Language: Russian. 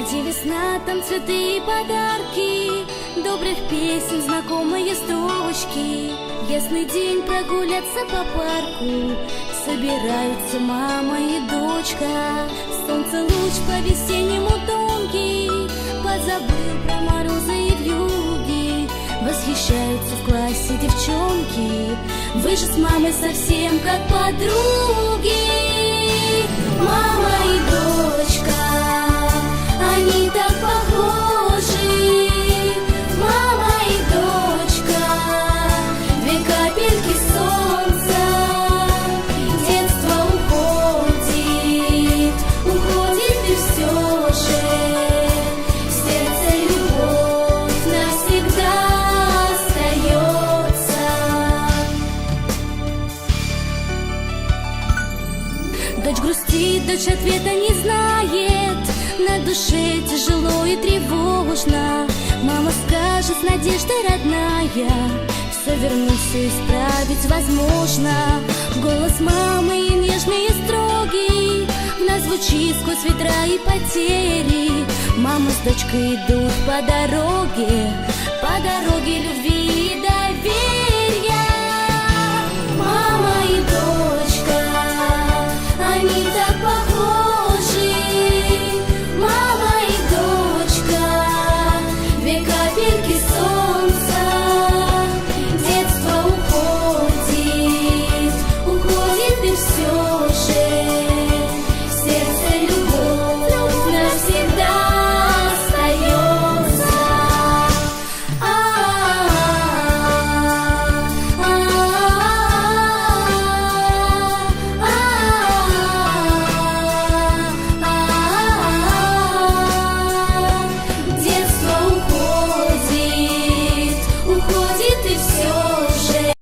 Где весна, там цветы и подарки, добрых песен, знакомые строчки. Ясный день прогуляться по парку, собираются мама и дочка. Солнце луч по-весеннему тонкий, позабыл про морозы и вьюги. Восхищаются в классе девчонки, вы же с мамой совсем как подруги. Мама и дочка, они так похожи. Мама и дочка, две капельки солнца. Детство уходит, уходит и все же в сердце любовь навсегда остается. Дочь грустит, дочь ответа не знает, на душе тяжело и тревожно. Мама скажет с надеждой родная, все вернуть, все исправить возможно. Голос мамы нежный и строгий, в нас звучит сквозь ветра и потери. Мама с дочкой идут по дороге любви и доверия.